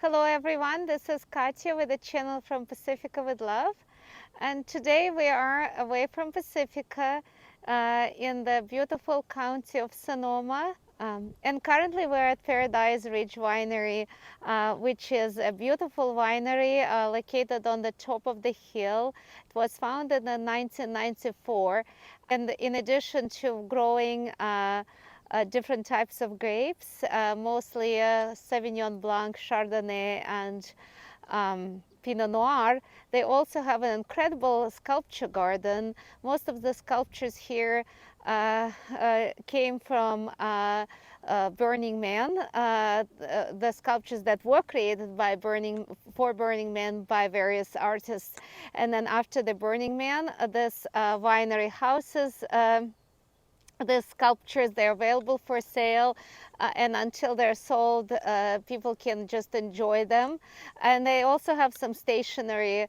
Hello everyone, this is Katya with the channel From Pacifica with Love, and today we are away from Pacifica in the beautiful county of Sonoma, and currently we're at Paradise Ridge Winery, which is a beautiful winery located on the top of the hill. It was founded in 1994, and in addition to growing different types of grapes, mostly Sauvignon Blanc, Chardonnay, and Pinot Noir. They also have an incredible sculpture garden. Most of the sculptures here came from Burning Man, the sculptures that were created by Burning Man by various artists. And then after the Burning Man, this winery houses the sculptures. They're available for sale, and until they're sold, people can just enjoy them. And they also have some stationary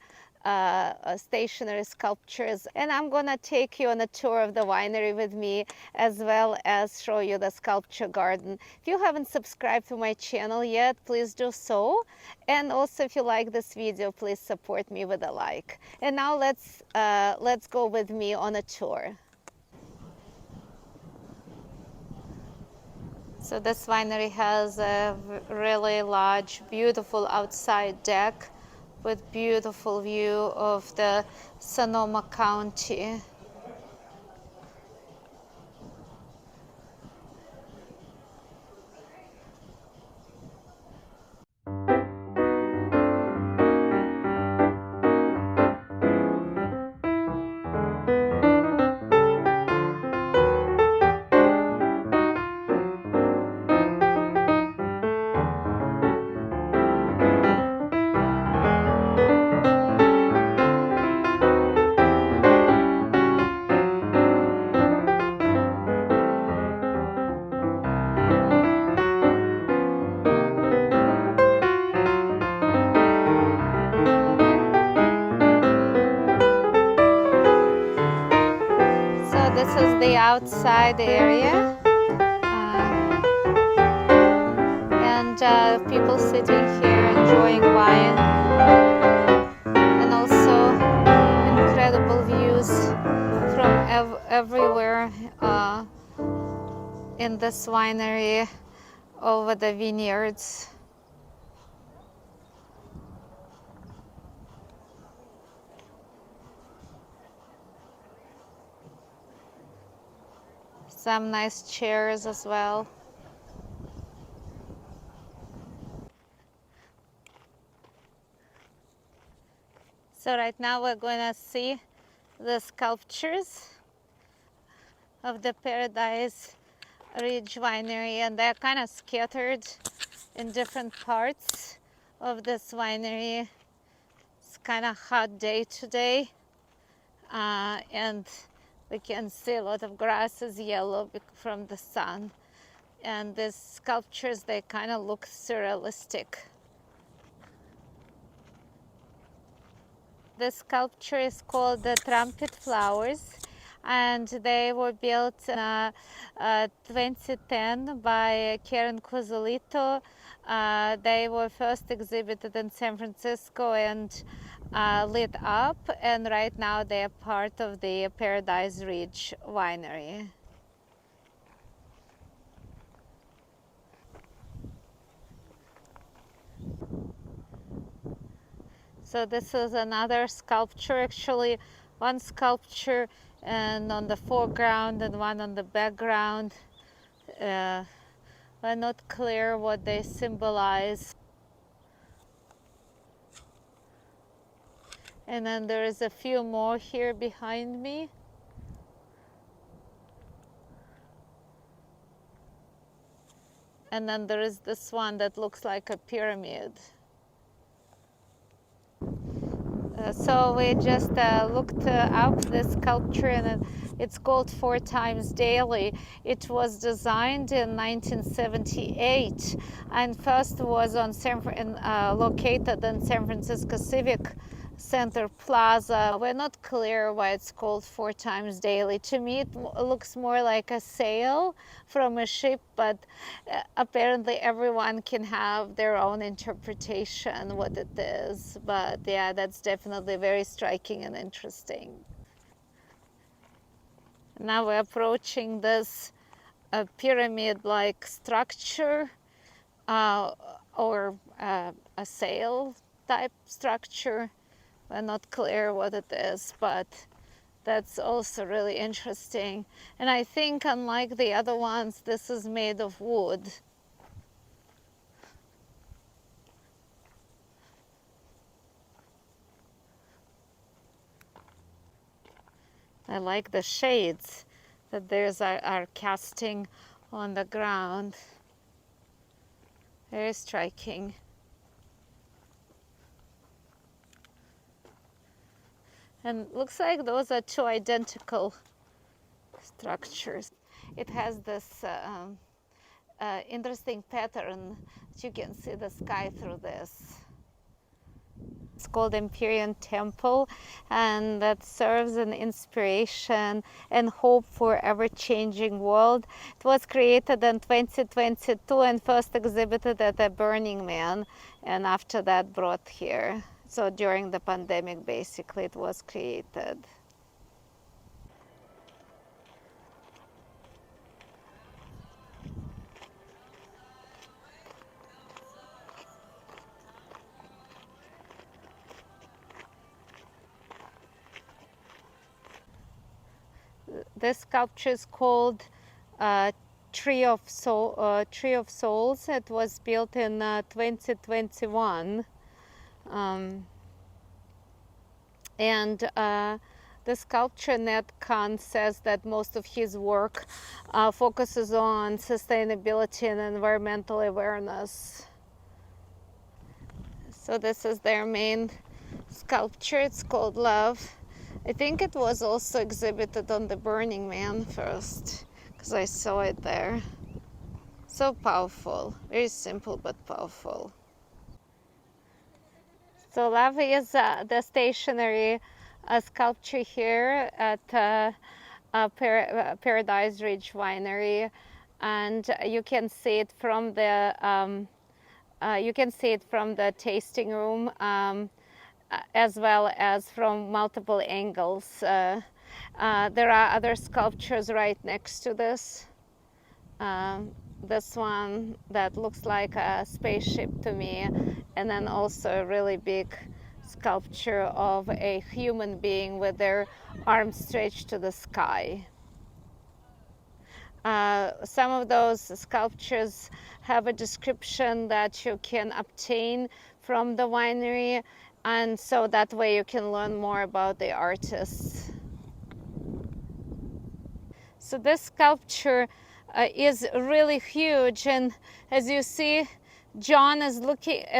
sculptures, and I'm gonna take you on a tour of the winery with me, as well as show you the sculpture garden. If you haven't subscribed to my channel yet, please do so, and also if you like this video, please support me with a like. And now let's go with me on a tour. So this winery has a really large, beautiful outside deck with beautiful view of the Sonoma County. So this is the outside area, and people sitting here enjoying wine, and also incredible views from everywhere in this winery over the vineyards. Some nice chairs as well. So right now we're going to see the sculptures of the Paradise Ridge Winery, and they're kind of scattered in different parts of this winery. It's kind of hot day today, and we can see a lot of grass is yellow from the sun, and these sculptures, they kind of look surrealistic. This sculpture is called the Trumpet Flowers, and they were built in 2010 by Karen Cosolito. They were first exhibited in San Francisco and lit up, and right now they are part of the Paradise Ridge Winery. So this is another sculpture, actually one sculpture and on the foreground and one on the background. We're not clear what they symbolize. And then there is a few more here behind me. And then there is this one that looks like a pyramid. So we just looked up this sculpture, and it's called 4 Times Daily. It was designed in 1978 and first was on located in San Francisco Civic center plaza. We're not clear why it's called 4 times daily. To me, it looks more like a sail from a ship, but apparently everyone can have their own interpretation what it is. But yeah, that's definitely very striking and interesting. Now we're approaching this pyramid-like structure, or a sail type structure. We're not clear what it is, but that's also really interesting. And I think unlike the other ones, this is made of wood. I like the shades that there's are casting on the ground. Very striking. And looks like those are two identical structures. It has this interesting pattern that you can see the sky through this. It's called Empyrean Temple, and that serves an inspiration and hope for ever-changing world. It was created in 2022 and first exhibited at the Burning Man, and after that brought here. So during the pandemic, basically, it was created. This sculpture is called Tree of Souls. It was built in 2021. And the sculptor Ned Kahn says that most of his work focuses on sustainability and environmental awareness. So this is their main sculpture. It's called Love. I think it was also exhibited on the Burning Man first, because I saw it there. So powerful, very simple but powerful. So Love is the stationary sculpture here at Paradise Ridge Winery, and you can see it from the tasting room. As well as from multiple angles. There are other sculptures right next to this. This one that looks like a spaceship to me, and then also a really big sculpture of a human being with their arms stretched to the sky. Some of those sculptures have a description that you can obtain from the winery, and so that way you can learn more about the artists. So this sculpture is really huge, and as you see, John is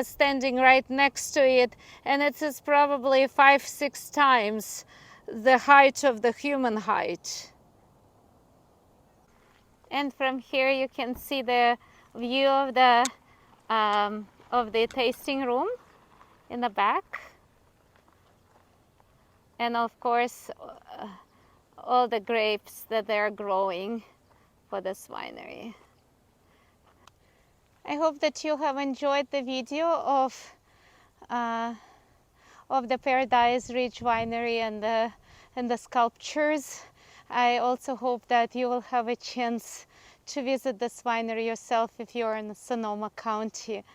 standing right next to it, and it is probably 5-6 times the height of the human height. And from here you can see the view of the tasting room in the back, and of course all the grapes that they are growing for this winery. I hope that you have enjoyed the video of the Paradise Ridge Winery and the sculptures. I also hope that you will have a chance to visit this winery yourself if you're in Sonoma County.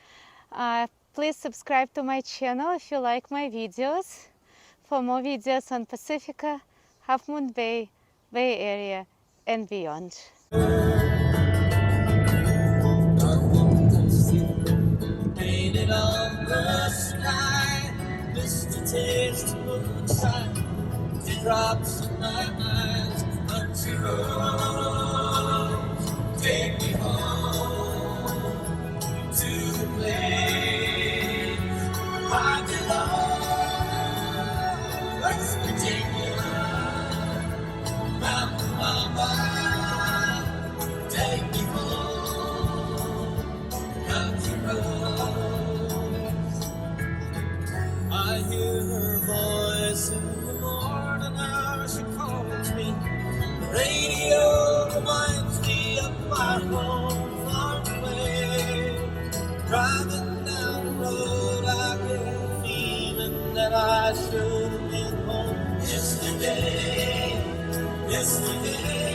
Please subscribe to my channel if you like my videos. For more videos on Pacifica, Half Moon Bay, Bay Area, and beyond. Painted on the sky, misty taste of moonshine, drops in my eyes, unto rose, take me home to the place I belong. West Virginia, Mountain Mama, take me home, country roads. I hear her voice in the morning hour, she calls me. The radio reminds me of my home far away. Driving down the road, I get a feeling that I should have been home yesterday. Yesterday.